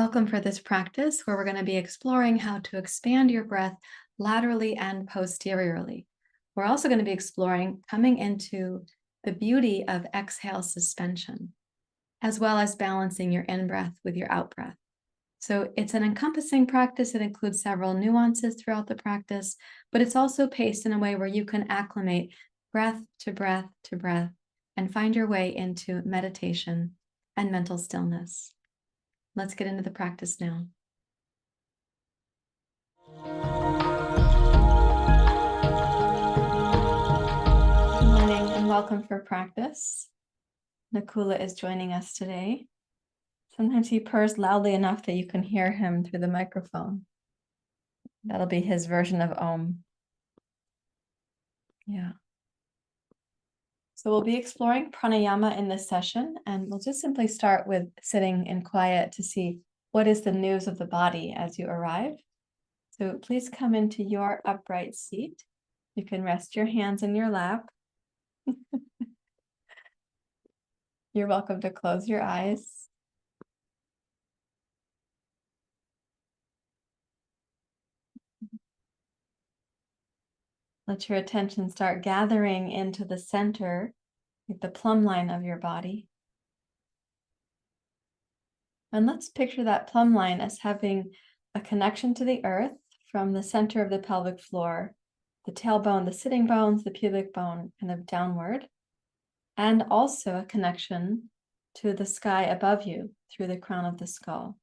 Welcome for this practice where we're going to be exploring how to expand your breath laterally and posteriorly. We're also going to be exploring coming into the beauty of exhale suspension, as well as balancing your in-breath with your out-breath. So it's an encompassing practice. It includes several nuances throughout the practice, but it's also paced in a way where you can acclimate breath to breath to breath and find your way into meditation and mental stillness. Let's get into the practice now. Good morning and welcome for practice. Nakula is joining us today. Sometimes he purrs loudly enough that you can hear him through the microphone. That'll be his version of Om. Yeah. So we'll be exploring pranayama in this session, and we'll just simply start with sitting in quiet to see what is the news of the body as you arrive. So please come into your upright seat. You can rest your hands in your lap. You're welcome to close your eyes. Let your attention start gathering into the center, like the plumb line of your body. And let's picture that plumb line as having a connection to the earth from the center of the pelvic floor, the tailbone, the sitting bones, the pubic bone, kind of downward, and also a connection to the sky above you through the crown of the skull.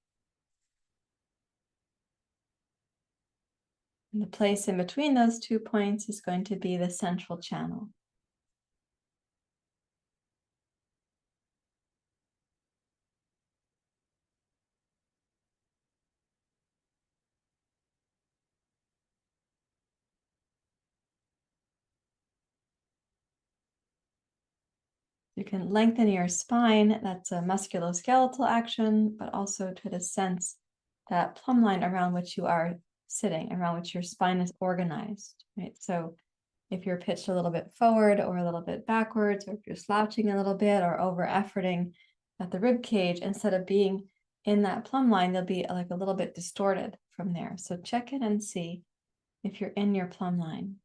And the place in between those 2 points is going to be the central channel. You can lengthen your spine. That's a musculoskeletal action, but also try to sense that plumb line around which you are sitting, around which your spine is organized, right? So if you're pitched a little bit forward or a little bit backwards, or if you're slouching a little bit or over-efforting at the rib cage, instead of being in that plumb line, they'll be like a little bit distorted from there. So check in and see if you're in your plumb line.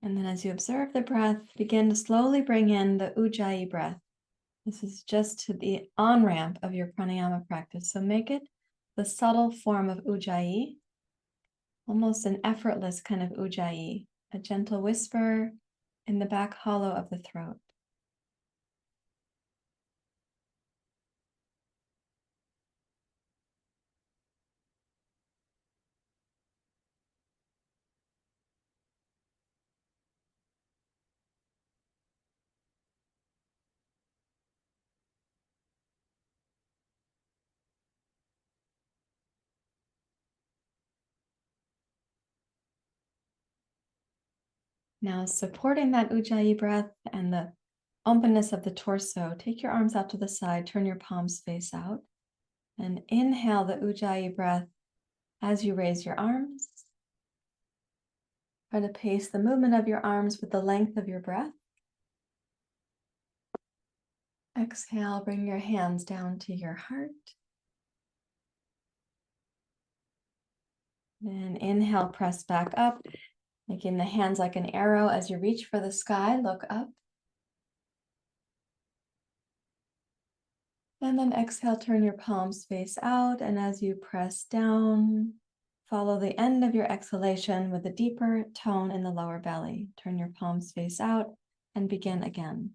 And then as you observe the breath, begin to slowly bring in the ujjayi breath. This is just to the on-ramp of your pranayama practice. So make it the subtle form of ujjayi, almost an effortless kind of ujjayi, a gentle whisper in the back hollow of the throat. Now, supporting that ujjayi breath and the openness of the torso, take your arms out to the side, turn your palms face out, and inhale the ujjayi breath as you raise your arms. Try to pace the movement of your arms with the length of your breath. Exhale, bring your hands down to your heart. Then inhale, press back up, making the hands like an arrow as you reach for the sky, look up. And then exhale, turn your palms face out, and as you press down, follow the end of your exhalation with a deeper tone in the lower belly. Turn your palms face out and begin again.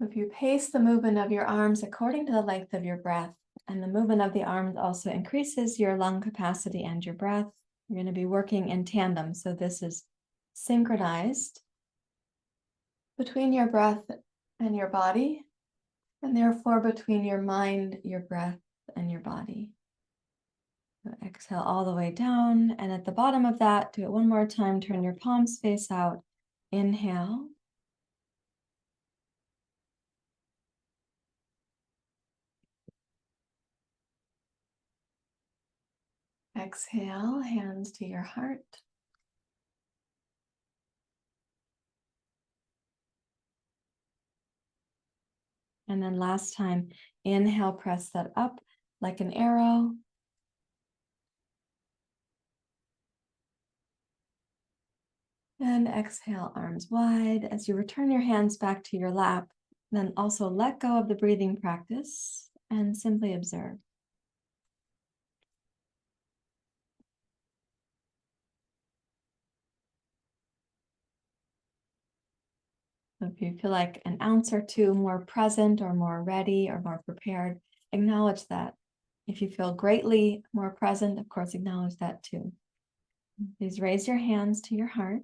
If you pace the movement of your arms according to the length of your breath, and the movement of the arms also increases your lung capacity and your breath, you're going to be working in tandem. So this is synchronized between your breath and your body, and therefore between your mind, your breath, and your body. Exhale all the way down. And at the bottom of that, do it one more time. Turn your palms face out. Inhale. Exhale, hands to your heart. And then last time, inhale, press that up like an arrow. And exhale, arms wide. As you return your hands back to your lap, then also let go of the breathing practice and simply observe. So if you feel like an ounce or two more present or more ready or more prepared, acknowledge that. If you feel greatly more present, of course, acknowledge that too. Please raise your hands to your heart.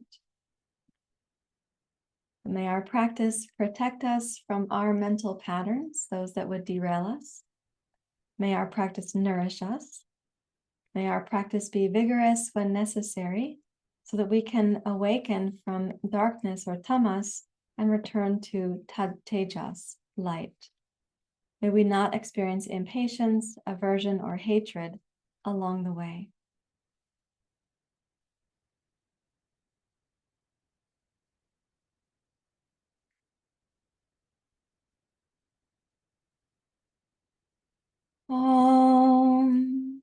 May our practice protect us from our mental patterns, those that would derail us. May our practice nourish us. May our practice be vigorous when necessary, so that we can awaken from darkness or tamas and return to tejas, light. May we not experience impatience, aversion, or hatred along the way. Om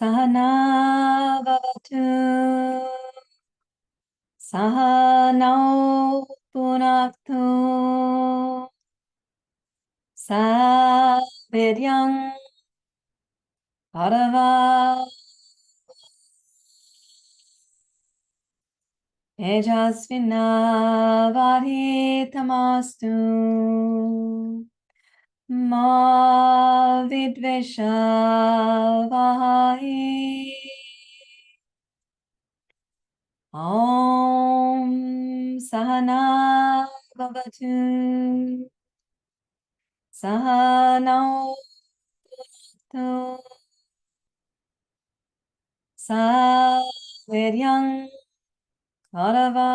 Sahana Bhavatu Sahano Punaktu Savidyam Bharava Tejasvinavadhitamastu Ma Vidveshavahai Om Sahana Bhavatu Sahano Bhunaktu Saviryam Bharava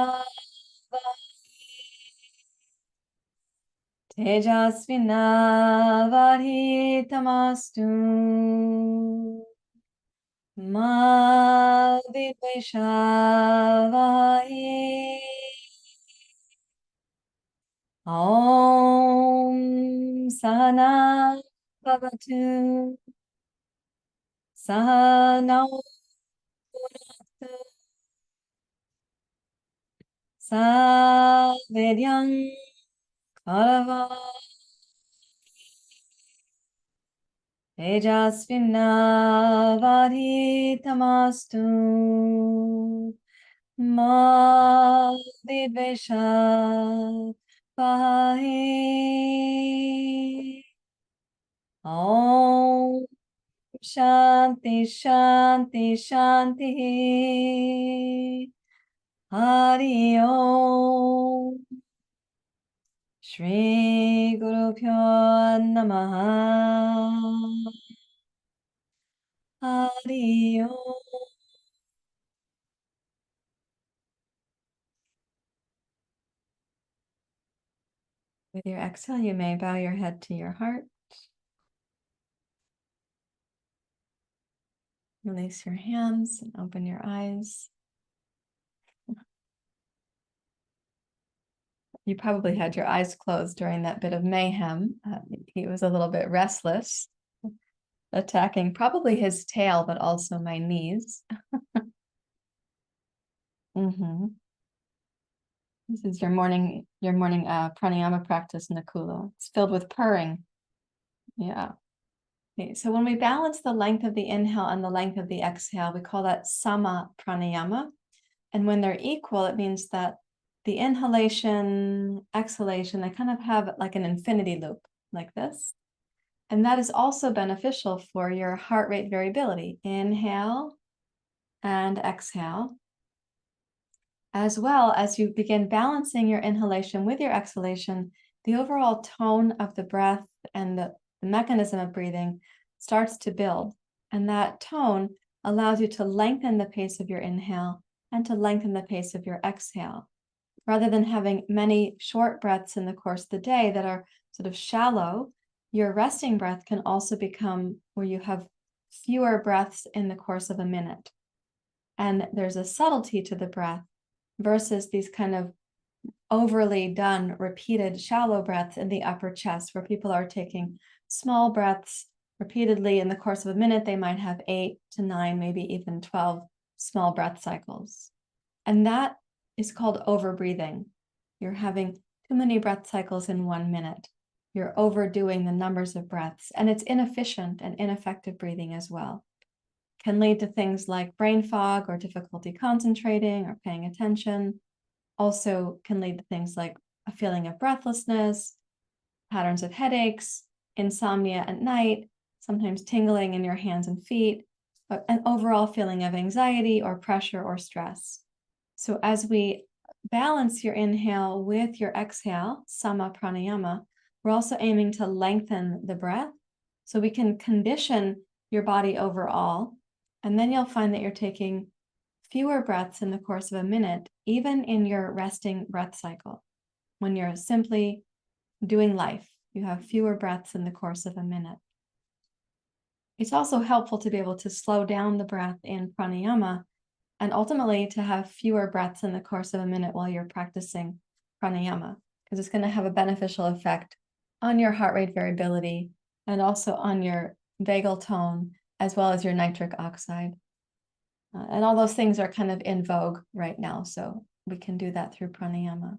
Tejasvinavadhitamastu Ma Vidveshavahai Om Sahana Bhavatu Sahano Bhunaktu Saviryam Bharava Tejasvinavadhitamastu Ma Vidveshavahai Om Shanti Shanti Shanti Hari Om Shri Guru Pyo Namaha Hari Om. With your exhale, you may bow your head to your heart. Release your hands and open your eyes. You probably had your eyes closed during that bit of mayhem. He was a little bit restless, attacking probably his tail, but also my knees. This is your morning pranayama practice, Nakula. It's filled with purring. Yeah. Okay, so when we balance the length of the inhale and the length of the exhale, we call that sama pranayama. And when they're equal, it means that the inhalation, exhalation, they kind of have like an infinity loop like this. And that is also beneficial for your heart rate variability. Inhale and exhale. As well as you begin balancing your inhalation with your exhalation, the overall tone of the breath and the mechanism of breathing starts to build. And that tone allows you to lengthen the pace of your inhale and to lengthen the pace of your exhale. Rather than having many short breaths in the course of the day that are sort of shallow, your resting breath can also become where you have fewer breaths in the course of a minute. And there's a subtlety to the breath versus these kind of overly done, repeated shallow breaths in the upper chest, where people are taking small breaths repeatedly in the course of a minute. They might have 8 to 9, maybe even 12 small breath cycles. And that is called overbreathing. You're having too many breath cycles in 1 minute. You're overdoing the numbers of breaths, and it's inefficient and ineffective breathing as well. Can lead to things like brain fog or difficulty concentrating or paying attention. Also can lead to things like a feeling of breathlessness, patterns of headaches, insomnia at night, sometimes tingling in your hands and feet, an overall feeling of anxiety or pressure or stress. So as we balance your inhale with your exhale, sama pranayama, we're also aiming to lengthen the breath so we can condition your body overall. And then you'll find that you're taking fewer breaths in the course of a minute, even in your resting breath cycle. When you're simply doing life, you have fewer breaths in the course of a minute. It's also helpful to be able to slow down the breath in pranayama and ultimately to have fewer breaths in the course of a minute while you're practicing pranayama, because it's going to have a beneficial effect on your heart rate variability and also on your vagal tone, as well as your nitric oxide. And all those things are kind of in vogue right now, so we can do that through pranayama.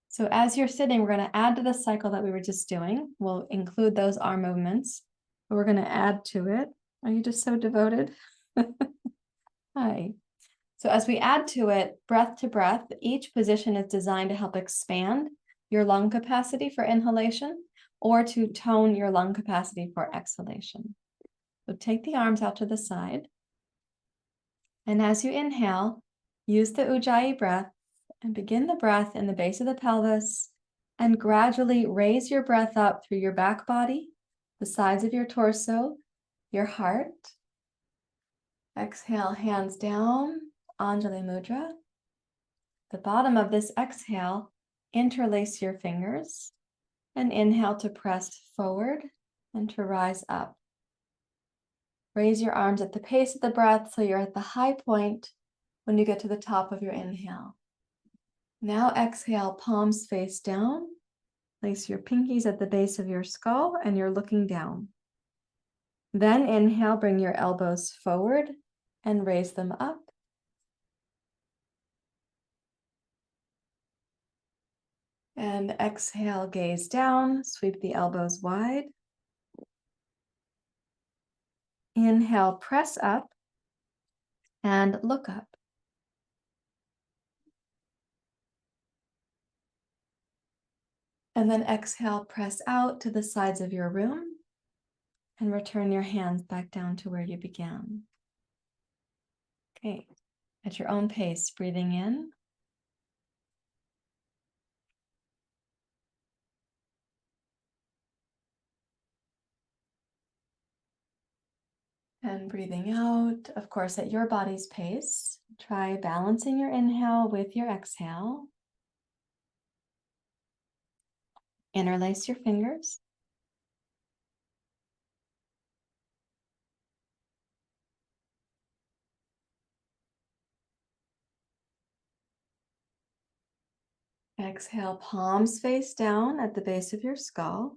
So as you're sitting, we're going to add to the cycle that we were just doing. We'll include those arm movements, but we're going to add to it. Are you just so devoted? Hi. So as we add to it, breath to breath, each position is designed to help expand your lung capacity for inhalation or to tone your lung capacity for exhalation. So take the arms out to the side. And as you inhale, use the Ujjayi breath and begin the breath in the base of the pelvis and gradually raise your breath up through your back body, the sides of your torso, your heart. Exhale, hands down, Anjali Mudra. The bottom of this exhale, interlace your fingers and inhale to press forward and to rise up. Raise your arms at the pace of the breath so you're at the high point when you get to the top of your inhale. Now exhale, palms face down. Place your pinkies at the base of your skull and you're looking down. Then inhale, bring your elbows forward and raise them up. And exhale, gaze down, sweep the elbows wide. Inhale, press up and look up. And then exhale, press out to the sides of your room and return your hands back down to where you began. Okay, at your own pace, breathing in. And breathing out, of course, at your body's pace. Try balancing your inhale with your exhale. Interlace your fingers. Exhale, palms face down at the base of your skull.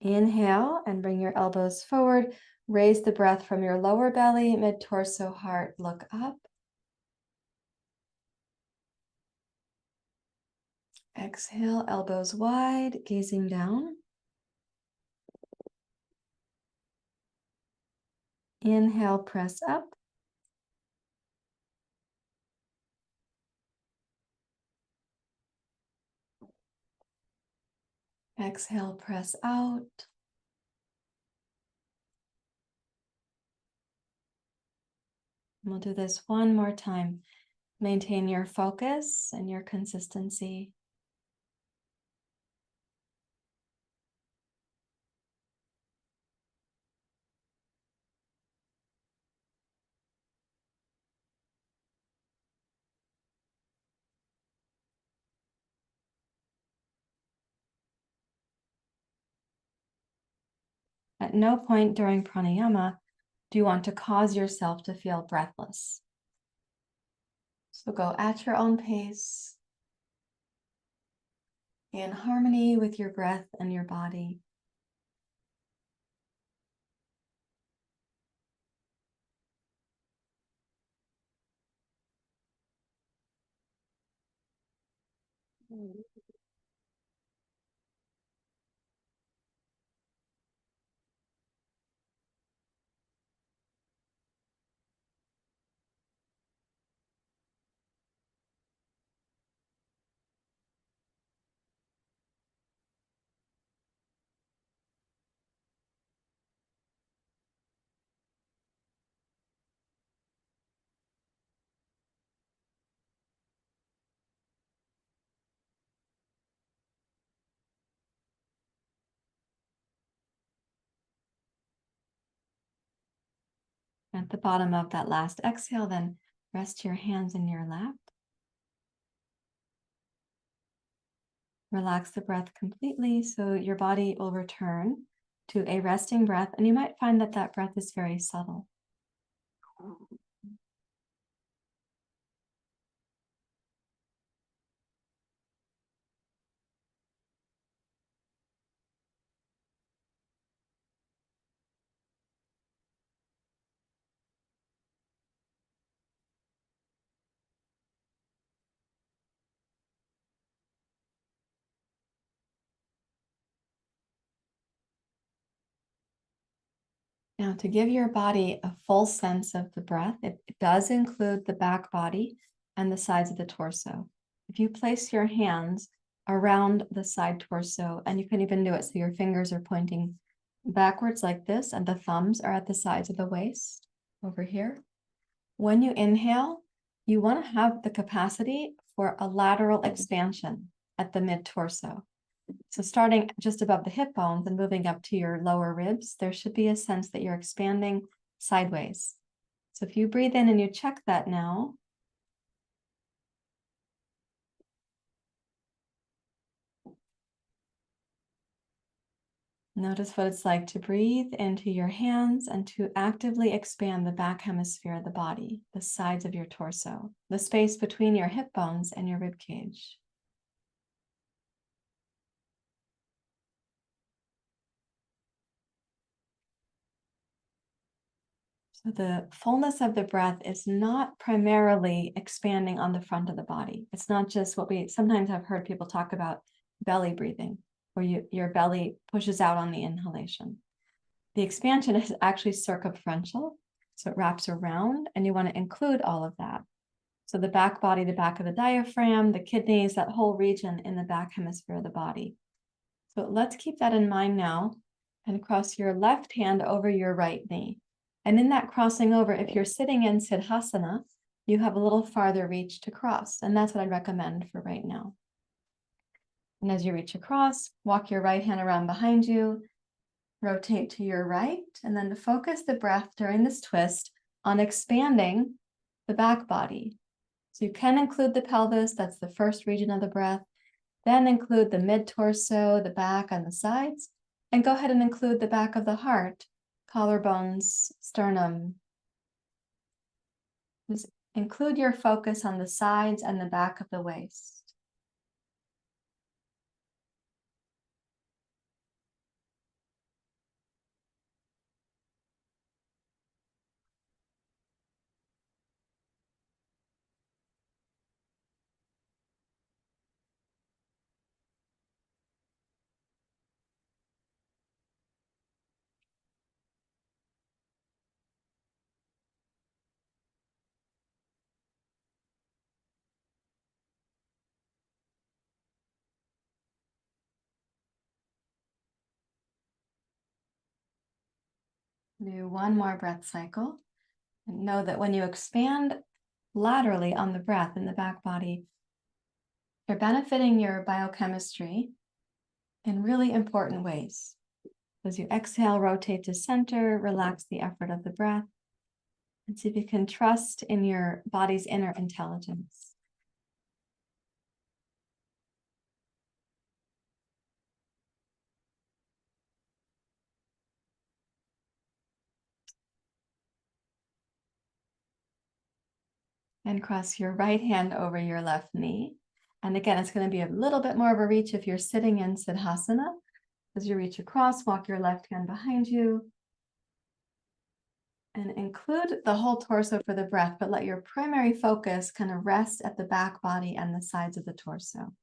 Inhale and bring your elbows forward. Raise the breath from your lower belly, mid-torso, heart, look up. Exhale, elbows wide, gazing down. Inhale, press up. Exhale, press out. We'll do this one more time. Maintain your focus and your consistency. At no point during pranayama do you want to cause yourself to feel breathless. So go at your own pace, in harmony with your breath and your body. At the bottom of that last exhale, then rest your hands in your lap. Relax the breath completely so your body will return to a resting breath, and you might find that that breath is very subtle. Now, to give your body a full sense of the breath, it does include the back body and the sides of the torso. If you place your hands around the side torso, and you can even do it so your fingers are pointing backwards like this, and the thumbs are at the sides of the waist over here. When you inhale, you want to have the capacity for a lateral expansion at the mid-torso. So starting just above the hip bones and moving up to your lower ribs, there should be a sense that you're expanding sideways. So if you breathe in and you check that now, notice what it's like to breathe into your hands and to actively expand the back hemisphere of the body, the sides of your torso, the space between your hip bones and your rib cage. So the fullness of the breath is not primarily expanding on the front of the body. It's not just what we sometimes have heard people talk about, belly breathing, where your belly pushes out on the inhalation. The expansion is actually circumferential, so it wraps around, and you want to include all of that. So the back body, the back of the diaphragm, the kidneys, that whole region in the back hemisphere of the body. So let's keep that in mind now, and cross your left hand over your right knee. And in that crossing over, if you're sitting in Siddhasana, you have a little farther reach to cross. And that's what I'd recommend for right now. And as you reach across, walk your right hand around behind you, rotate to your right, and then to focus the breath during this twist on expanding the back body. So you can include the pelvis, that's the first region of the breath, then include the mid-torso, the back, and the sides, and go ahead and include the back of the heart, collarbones, sternum. Just include your focus on the sides and the back of the waist. Do one more breath cycle. And know that when you expand laterally on the breath in the back body, you're benefiting your biochemistry in really important ways. As you exhale, rotate to center, relax the effort of the breath, and see if you can trust in your body's inner intelligence. And cross your right hand over your left knee. And again, it's going to be a little bit more of a reach if you're sitting in Siddhasana. As you reach across, walk your left hand behind you. And include the whole torso for the breath, but let your primary focus kind of rest at the back body and the sides of the torso.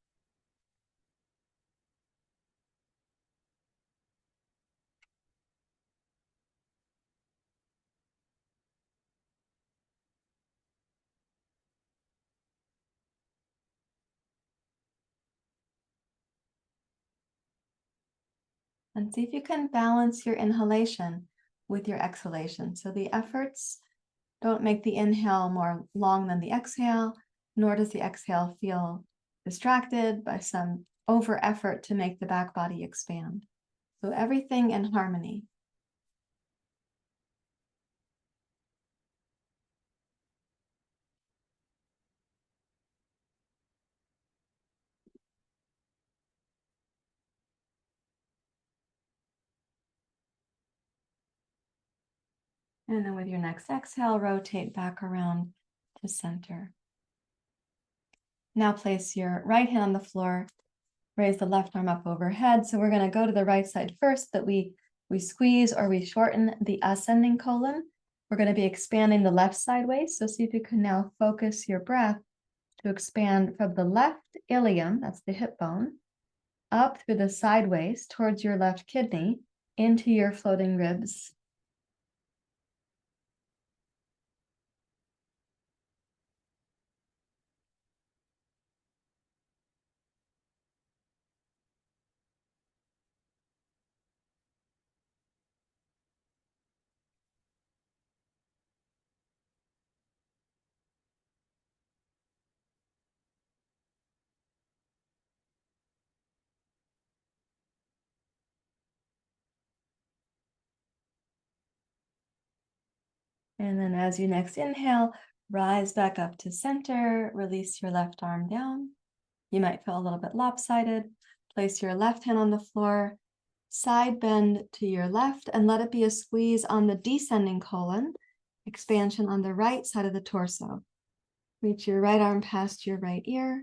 And see if you can balance your inhalation with your exhalation. So the efforts don't make the inhale more long than the exhale, nor does the exhale feel distracted by some over effort to make the back body expand. So everything in harmony. And then with your next exhale, rotate back around to center. Now place your right hand on the floor, raise the left arm up overhead. So we're going to go to the right side first, that we squeeze or we shorten the ascending colon. We're going to be expanding the left sideways. So see if you can now focus your breath to expand from the left ilium, that's the hip bone, up through the sideways towards your left kidney into your floating ribs. And then as you next inhale, rise back up to center, release your left arm down. You might feel a little bit lopsided. Place your left hand on the floor, side bend to your left, and let it be a squeeze on the descending colon, expansion on the right side of the torso. Reach your right arm past your right ear.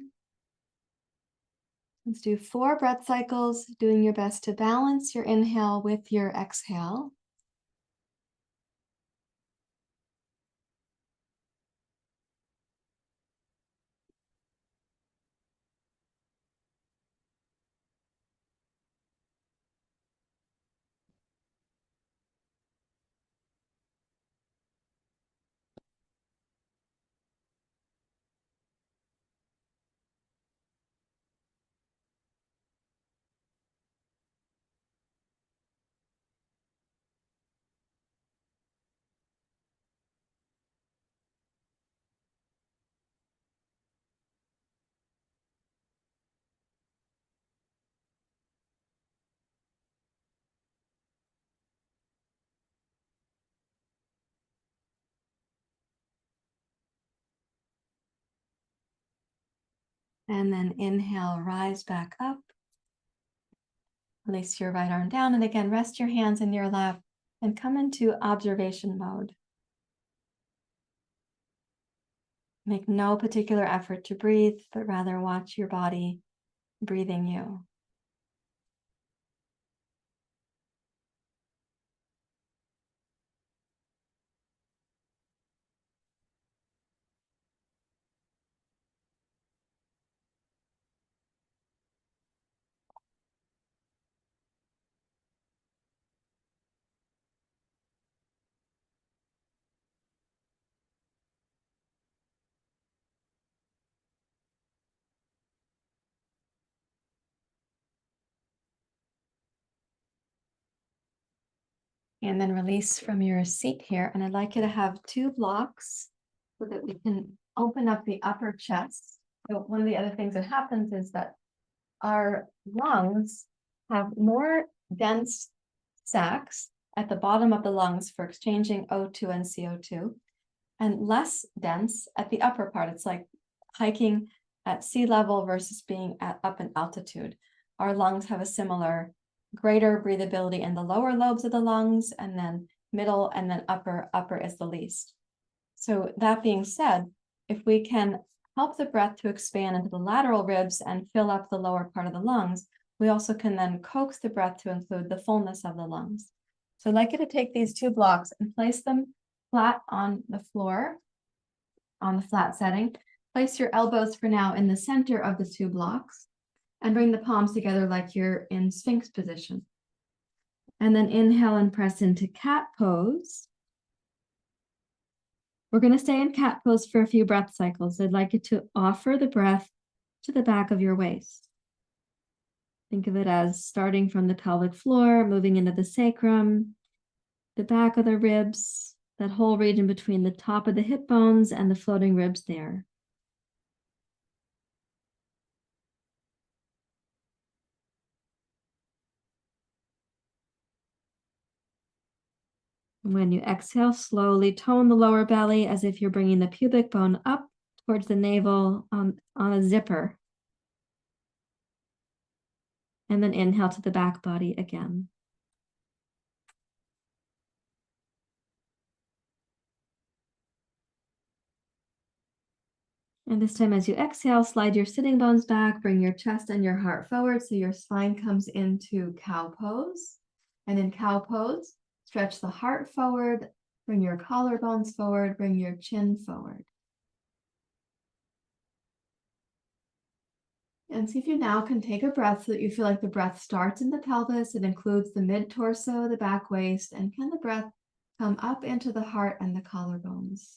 Let's do 4 breath cycles, doing your best to balance your inhale with your exhale. And then inhale, rise back up. Release your right arm down, and again, rest your hands in your lap and come into observation mode. Make no particular effort to breathe, but rather watch your body breathing you. And then release from your seat here. And I'd like you to have 2 blocks so that we can open up the upper chest. So one of the other things that happens is that our lungs have more dense sacs at the bottom of the lungs for exchanging O2 and CO2, and less dense at the upper part. It's like hiking at sea level versus being up in altitude. Our lungs have a similar greater breathability in the lower lobes of the lungs, and then middle, and then upper is the least. So that being said, if we can help the breath to expand into the lateral ribs and fill up the lower part of the lungs, we also can then coax the breath to include the fullness of the lungs. So I'd like you to take these 2 blocks and place them flat on the floor, on the flat setting. Place your elbows for now in the center of the 2 blocks and bring the palms together like you're in Sphinx position. And then inhale and press into cat pose. We're going to stay in cat pose for a few breath cycles. I'd like you to offer the breath to the back of your waist. Think of it as starting from the pelvic floor, moving into the sacrum, the back of the ribs, that whole region between the top of the hip bones and the floating ribs there. And when you exhale, slowly tone the lower belly as if you're bringing the pubic bone up towards the navel on a zipper. And then inhale to the back body again. And this time as you exhale, slide your sitting bones back, bring your chest and your heart forward so your spine comes into cow pose. And in cow pose, stretch the heart forward, bring your collarbones forward, bring your chin forward. And see if you now can take a breath so that you feel like the breath starts in the pelvis. It includes the mid-torso, the back waist, and can the breath come up into the heart and the collarbones?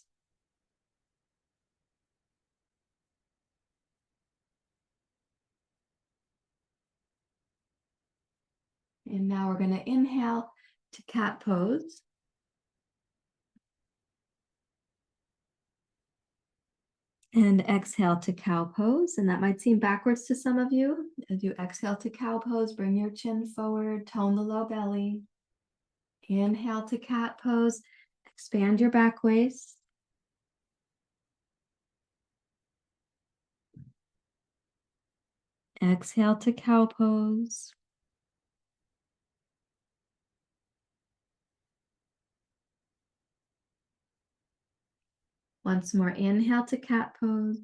And now we're going to inhale to cat pose. And exhale to cow pose. And that might seem backwards to some of you. As you exhale to cow pose, bring your chin forward, tone the low belly. Inhale to cat pose, expand your back waist. Exhale to cow pose. Once more, inhale to cat pose.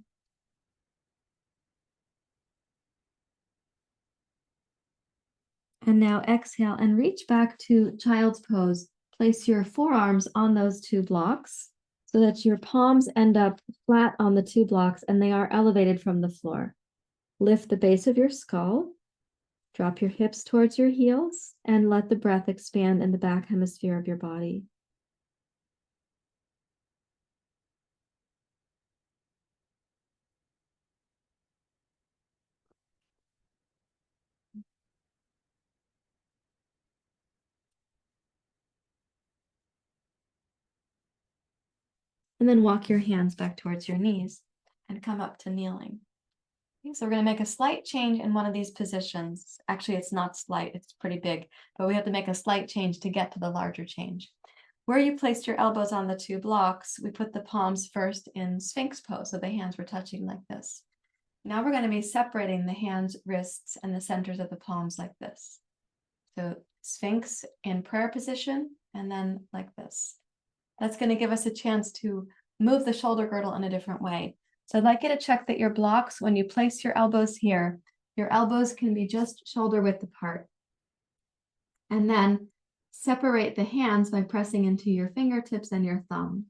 And now exhale and reach back to child's pose. Place your forearms on those 2 blocks so that your palms end up flat on the 2 blocks and they are elevated from the floor. Lift the base of your skull. Drop your hips towards your heels and let the breath expand in the back hemisphere of your body. And then walk your hands back towards your knees and come up to kneeling. Okay, so we're going to make a slight change in one of these positions. Actually, it's not slight, it's pretty big, but we have to make a slight change to get to the larger change. Where you placed your elbows on the 2 blocks, we put the palms first in Sphinx pose, so the hands were touching like this. Now we're going to be separating the hands, wrists, and the centers of the palms like this. So Sphinx in prayer position, and then like this. That's going to give us a chance to move the shoulder girdle in a different way. So I'd like you to check that your blocks, when you place your elbows here, your elbows can be just shoulder width apart. And then separate the hands by pressing into your fingertips and your thumb.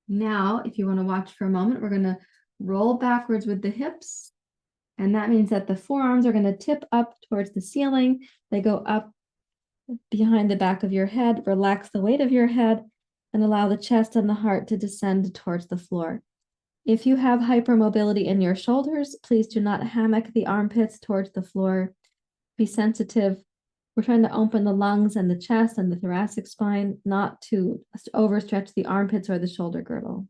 Now, if you want to watch for a moment, we're going to roll backwards with the hips. And that means that the forearms are going to tip up towards the ceiling. They go up behind the back of your head. Relax the weight of your head and allow the chest and the heart to descend towards the floor. If you have hypermobility in your shoulders, please do not hammock the armpits towards the floor. Be sensitive. We're trying to open the lungs and the chest and the thoracic spine, not to overstretch the armpits or the shoulder girdle.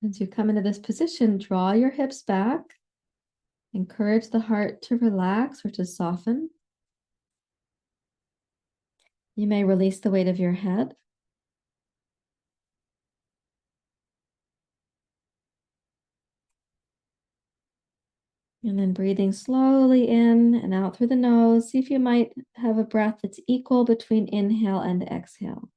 As you come into this position, draw your hips back. Encourage the heart to relax or to soften. You may release the weight of your head. And then breathing slowly in and out through the nose. See if you might have a breath that's equal between inhale and exhale.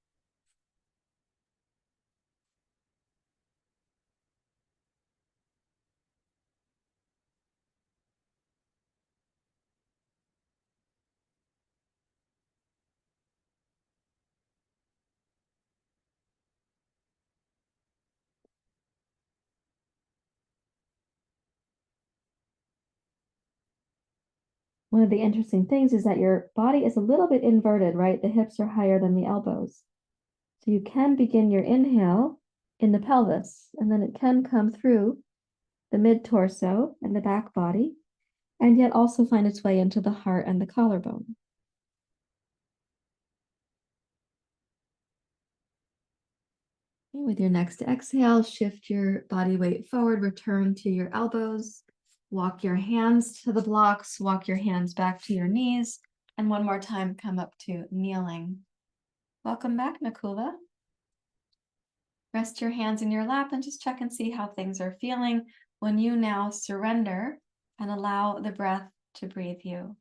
One of the interesting things is that your body is a little bit inverted, right? The hips are higher than the elbows. So you can begin your inhale in the pelvis, and then it can come through the mid torso and the back body, and yet also find its way into the heart and the collarbone. With your next exhale, shift your body weight forward, return to your elbows, walk your hands to the blocks, walk your hands back to your knees, and one more time, come up to kneeling. Welcome back, Nakula. Rest your hands in your lap and just check and see how things are feeling when you now surrender and allow the breath to breathe you.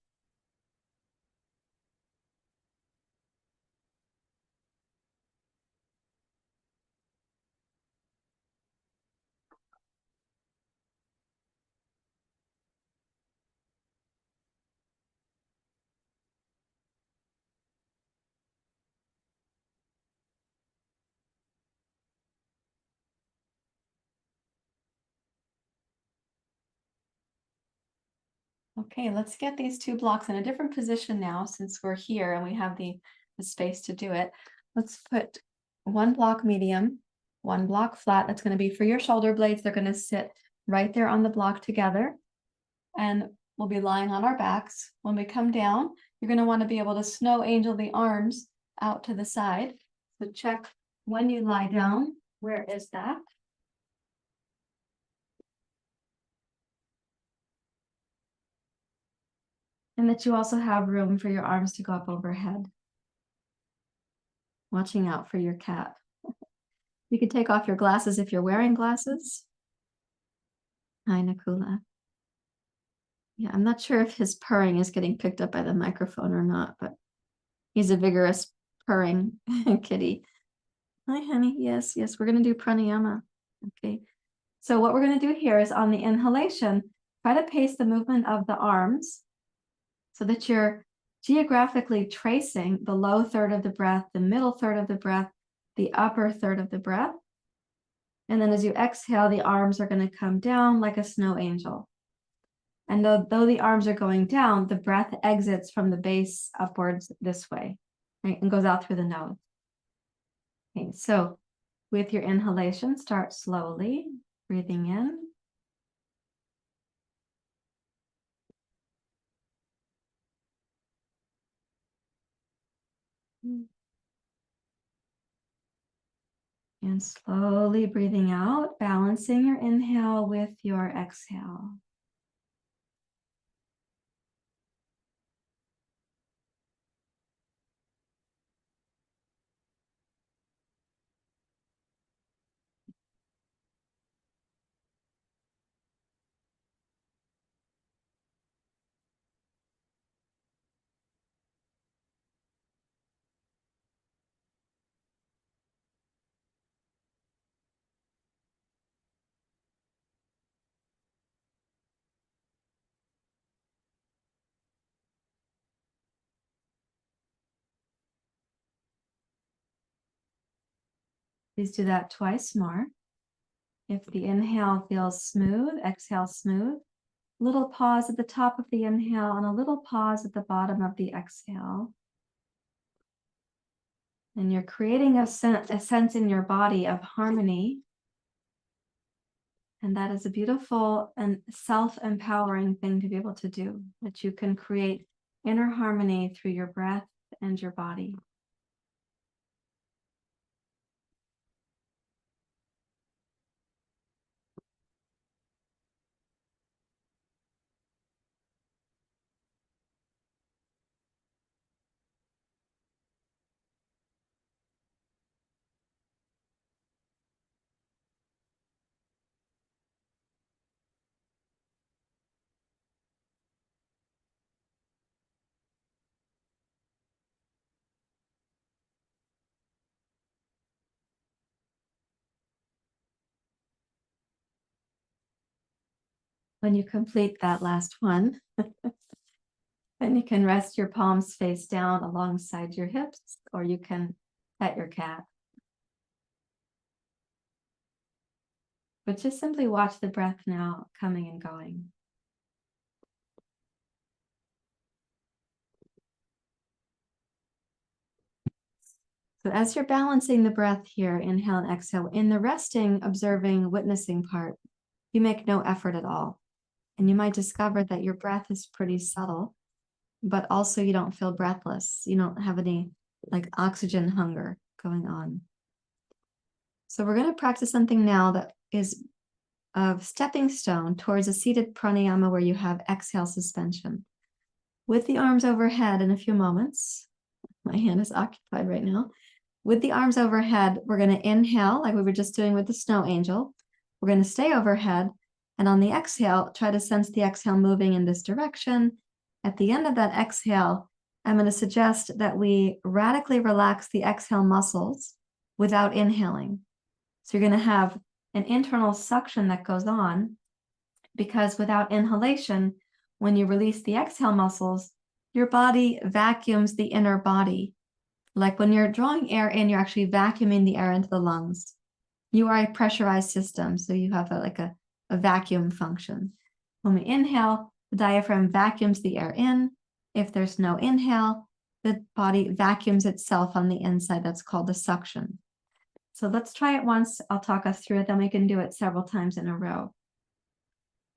Okay, let's get these two blocks in a different position now since we're here and we have the space to do it. Let's put one block medium, one block flat. That's going to be for your shoulder blades. They're going to sit right there on the block together, and we'll be lying on our backs. When we come down, you're going to want to be able to snow angel the arms out to the side. So check when you lie down, where is that? And that you also have room for your arms to go up overhead. Watching out for your cat. You can take off your glasses if you're wearing glasses. Hi, Nakula. Yeah, I'm not sure if his purring is getting picked up by the microphone or not, but he's a vigorous purring kitty. Hi, honey. Yes, yes, we're going to do pranayama. Okay. So what we're going to do here is on the inhalation, try to pace the movement of the arms so that you're geographically tracing the low third of the breath, the middle third of the breath, the upper third of the breath. And then as you exhale, the arms are going to come down like a snow angel. And though the arms are going down, the breath exits from the base upwards this way, right? And goes out through the nose. Okay, so with your inhalation, start slowly, breathing in. And slowly breathing out, balancing your inhale with your exhale. Please do that twice more. If the inhale feels smooth, exhale smooth. Little pause at the top of the inhale and a little pause at the bottom of the exhale. And you're creating a sense in your body of harmony. And that is a beautiful and self-empowering thing to be able to do, that you can create inner harmony through your breath and your body. When you complete that last one, then you can rest your palms face down alongside your hips, or you can pet your cat. But just simply watch the breath now coming and going. So as you're balancing the breath here, inhale and exhale, in the resting, observing, witnessing part, you make no effort at all. And you might discover that your breath is pretty subtle, but also you don't feel breathless. You don't have any like oxygen hunger going on. So we're going to practice something now that is a stepping stone towards a seated pranayama where you have exhale suspension. With the arms overhead in a few moments, my hand is occupied right now. With the arms overhead, we're going to inhale like we were just doing with the snow angel. We're going to stay overhead. And on the exhale, try to sense the exhale moving in this direction. At the end of that exhale, I'm going to suggest that we radically relax the exhale muscles without inhaling. So you're going to have an internal suction that goes on because without inhalation, when you release the exhale muscles, your body vacuums the inner body. Like when you're drawing air in, you're actually vacuuming the air into the lungs. You are a pressurized system, so you have a vacuum function. When we inhale, the diaphragm vacuums the air in. If there's no inhale, the body vacuums itself on the inside. That's called the suction. So let's try it once. I'll talk us through it, then we can do it several times in a row.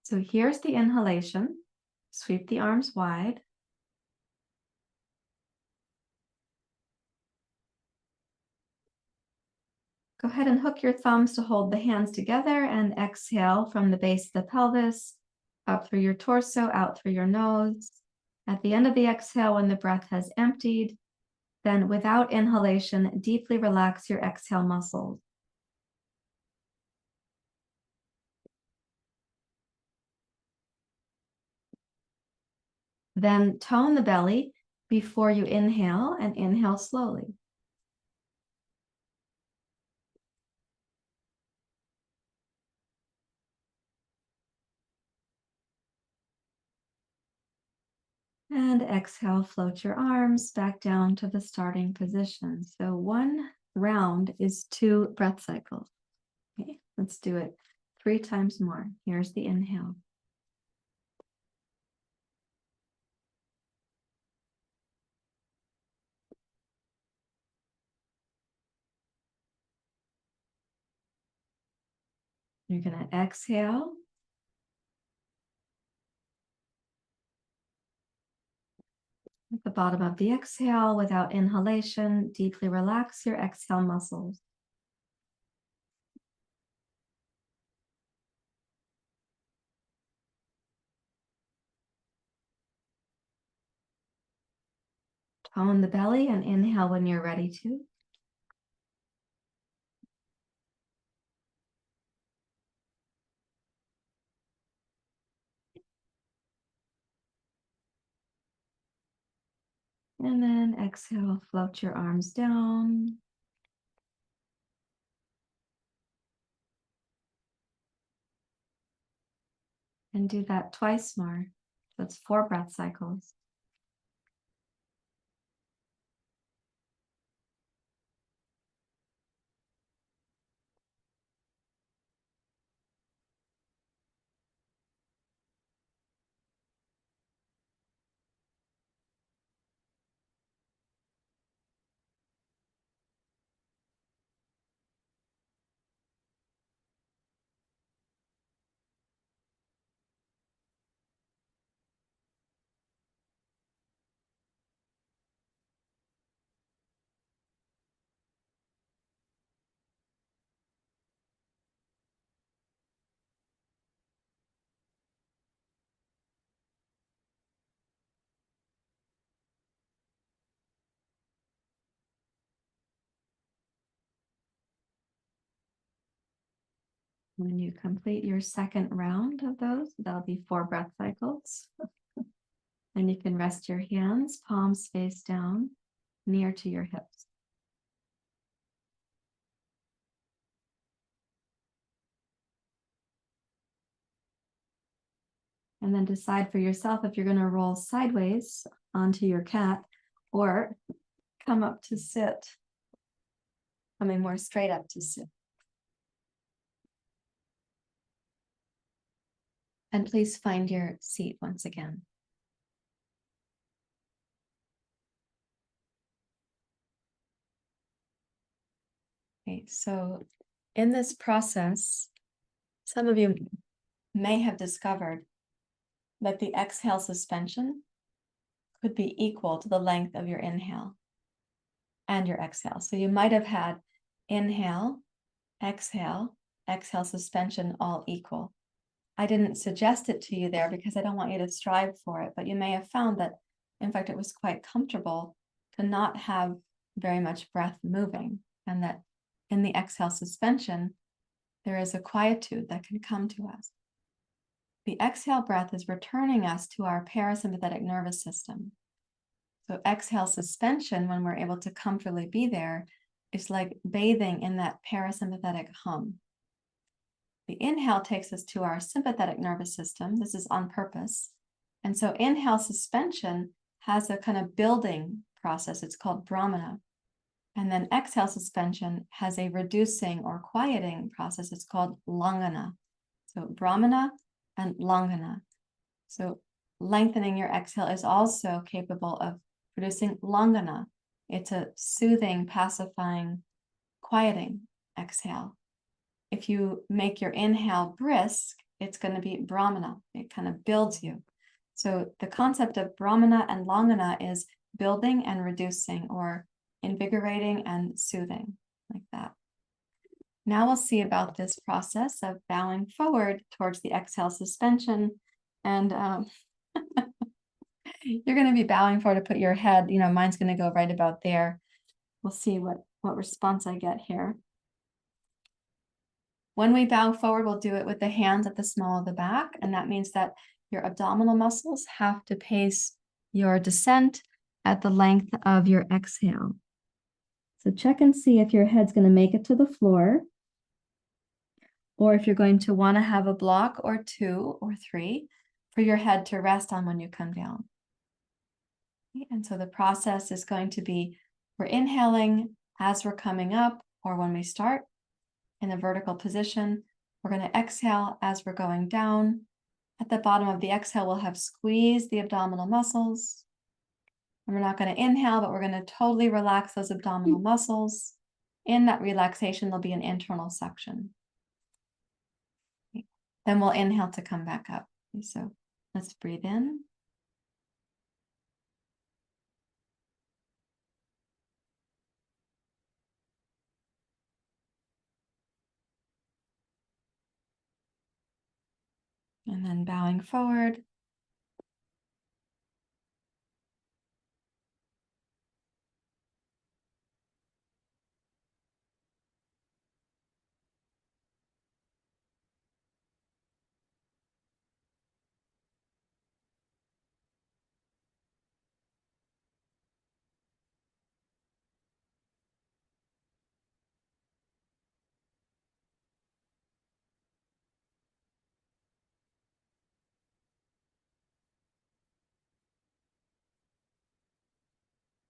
So here's the inhalation. Sweep the arms wide. Go ahead and hook your thumbs to hold the hands together and exhale from the base of the pelvis, up through your torso, out through your nose. At the end of the exhale, when the breath has emptied, then without inhalation, deeply relax your exhale muscles. Then tone the belly before you inhale and inhale slowly. And exhale, float your arms back down to the starting position. So 1 round is 2 breath cycles. Okay, let's do it 3 times more. Here's the inhale. You're going to exhale. At the bottom of the exhale, without inhalation, deeply relax your exhale muscles. Tone the belly and inhale when you're ready to. And then exhale, float your arms down. And do that twice more. That's 4 breath cycles. When you complete your second round of those, that'll be 4 breath cycles. And you can rest your hands, palms face down, near to your hips. And then decide for yourself if you're going to roll sideways onto your cat or come up to sit, coming more straight up to sit. And please find your seat once again. Okay, so in this process, some of you may have discovered that the exhale suspension could be equal to the length of your inhale and your exhale. So you might have had inhale, exhale, exhale suspension all equal. I didn't suggest it to you there because I don't want you to strive for it, but you may have found that, in fact, it was quite comfortable to not have very much breath moving, and that in the exhale suspension, there is a quietude that can come to us. The exhale breath is returning us to our parasympathetic nervous system. So exhale suspension, when we're able to comfortably be there, is like bathing in that parasympathetic hum. The inhale takes us to our sympathetic nervous system. This is on purpose. And so inhale suspension has a kind of building process. It's called Brahmana. And then exhale suspension has a reducing or quieting process. It's called Langana. So Brahmana and Langana. So lengthening your exhale is also capable of producing Langana. It's a soothing, pacifying, quieting exhale. If you make your inhale brisk, it's going to be Brahmana. It kind of builds you. So the concept of Brahmana and Langana is building and reducing, or invigorating and soothing, like that. Now we'll see about this process of bowing forward towards the exhale suspension. And you're going to be bowing forward to put your head, mine's going to go right about there. We'll see what response I get here. When we bow forward, we'll do it with the hands at the small of the back. And that means that your abdominal muscles have to pace your descent at the length of your exhale. So check and see if your head's going to make it to the floor, or if you're going to want to have a block or 2 or 3 for your head to rest on when you come down. And so the process is going to be, we're inhaling as we're coming up, or when we start in a vertical position. We're going to exhale as we're going down. At the bottom of the exhale, we'll have squeezed the abdominal muscles. And we're not going to inhale, but we're going to totally relax those abdominal muscles. In that relaxation, there'll be an internal suction. Then we'll inhale to come back up. So let's breathe in. And then bowing forward.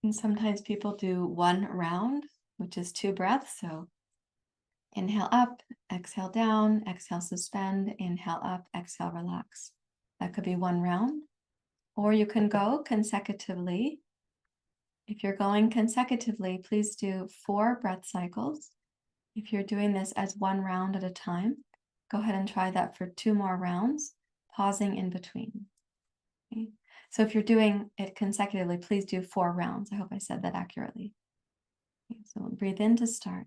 And sometimes people do 1 round, which is 2 breaths. So inhale up, exhale down, exhale suspend, inhale up, exhale relax. That could be 1 round. Or you can go consecutively. If you're going consecutively, please do 4 breath cycles. If you're doing this as 1 round at a time, go ahead and try that for 2 more rounds, pausing in between. Okay? So if you're doing it consecutively, please do 4 rounds. I hope I said that accurately. Okay, so breathe in to start.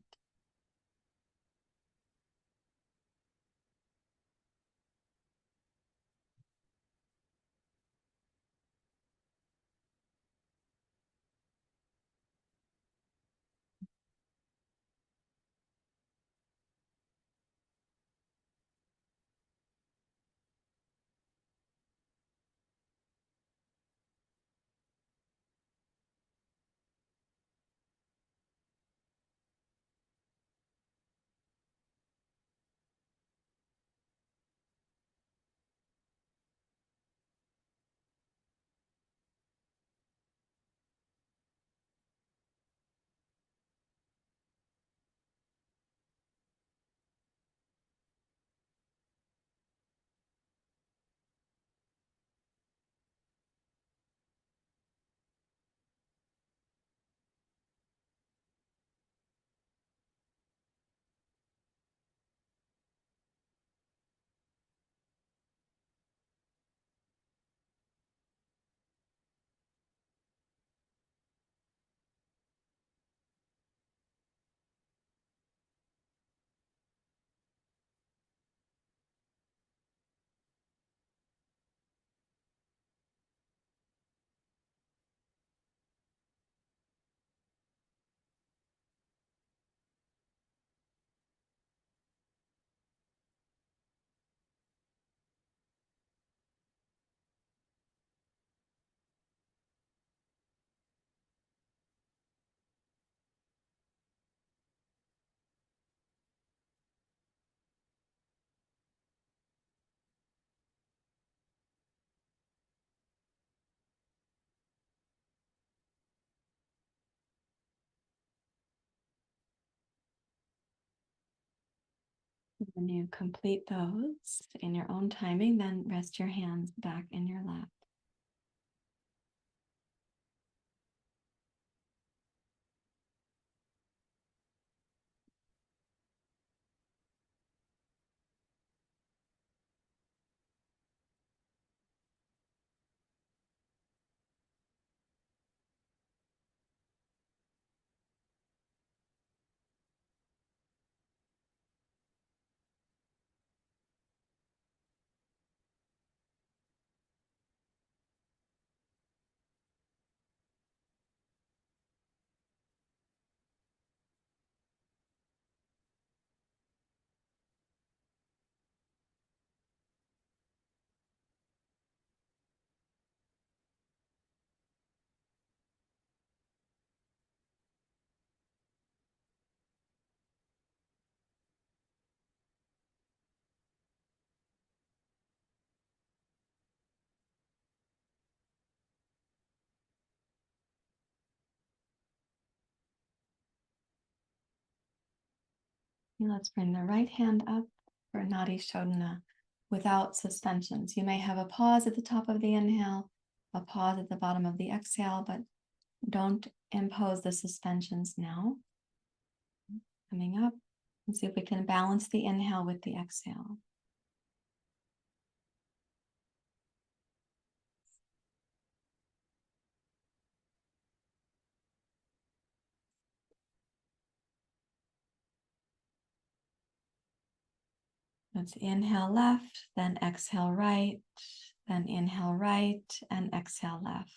When you complete those in your own timing, then rest your hands back in your lap. And let's bring the right hand up for Nadi Shodhana without suspensions. You may have a pause at the top of the inhale, a pause at the bottom of the exhale, but don't impose the suspensions now. Coming up, and see if we can balance the inhale with the exhale. Let's inhale left, then exhale right, then inhale right, and exhale left.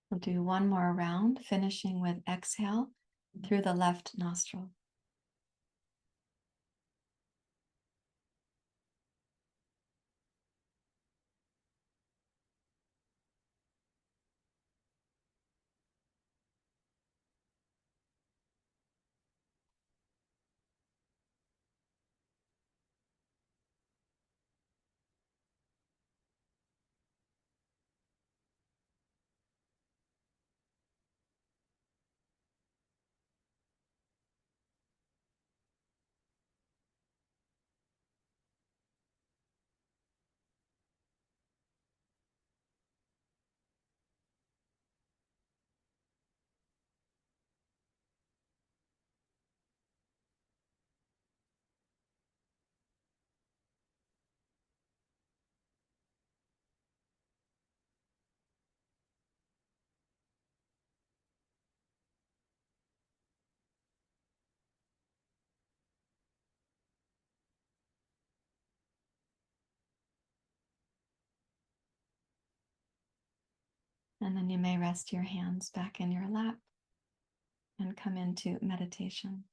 We'll do one more round, finishing with exhale through the left nostril. And then you may rest your hands back in your lap and come into meditation.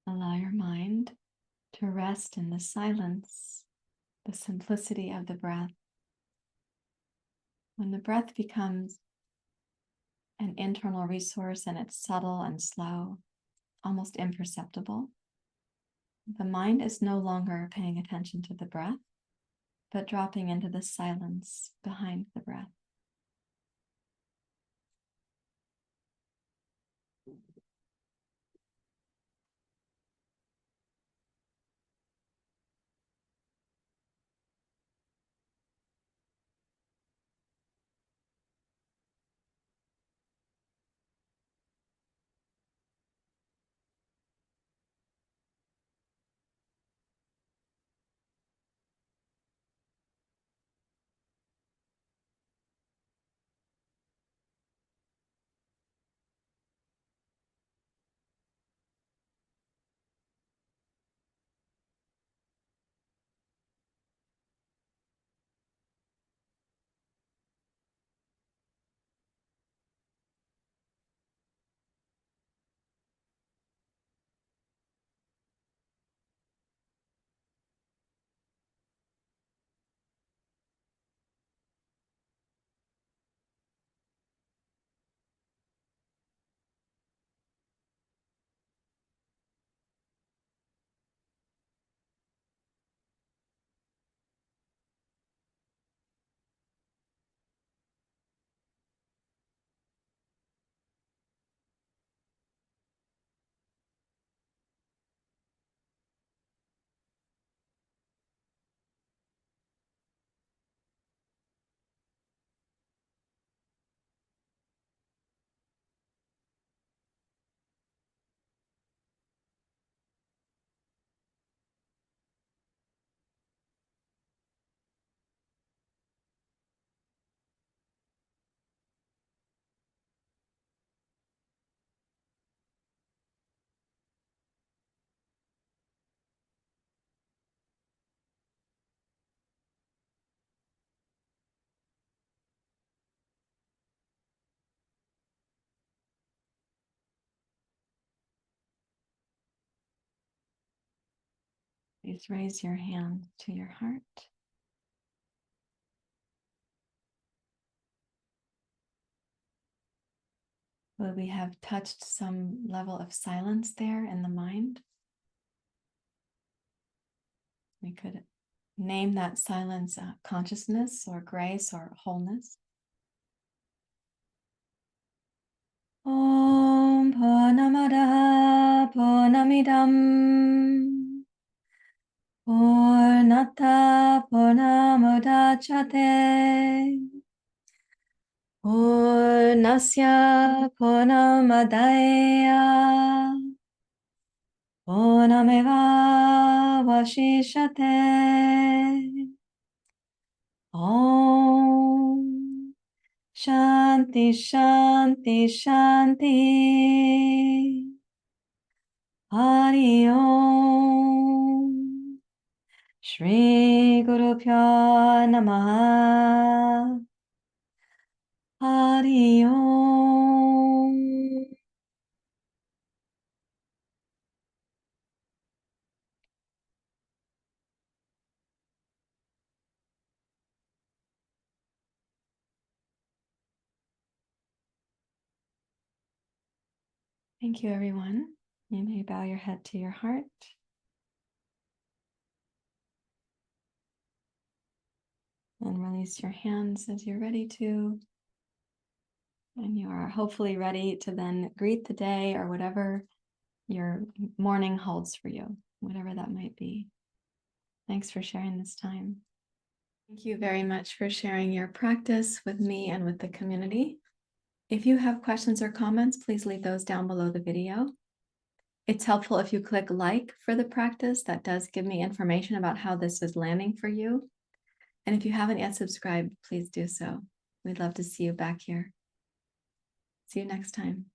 Allow your mind to rest in the silence, the simplicity of the breath. When the breath becomes an internal resource and it's subtle and slow, almost imperceptible, the mind is no longer paying attention to the breath, but dropping into the silence behind the breath. Please raise your hand to your heart. Will we have touched some level of silence there in the mind? We could name that silence consciousness or grace or wholeness. Om Purnamada Purnamidam Purnata Purnamudachyate Purnasya Purnamadaya Purnameva Vashishate. Om Shanti Shanti Shanti Hari Om Shri Guru Pyo Namaha Hari Om. Thank you, everyone. You may bow your head to your heart. And release your hands as you're ready to. And you are hopefully ready to then greet the day or whatever your morning holds for you, whatever that might be. Thanks for sharing this time. Thank you very much for sharing your practice with me and with the community. If you have questions or comments, please leave those down below the video. It's helpful if you click like for the practice. That does give me information about how this is landing for you. And if you haven't yet subscribed, please do so. We'd love to see you back here. See you next time.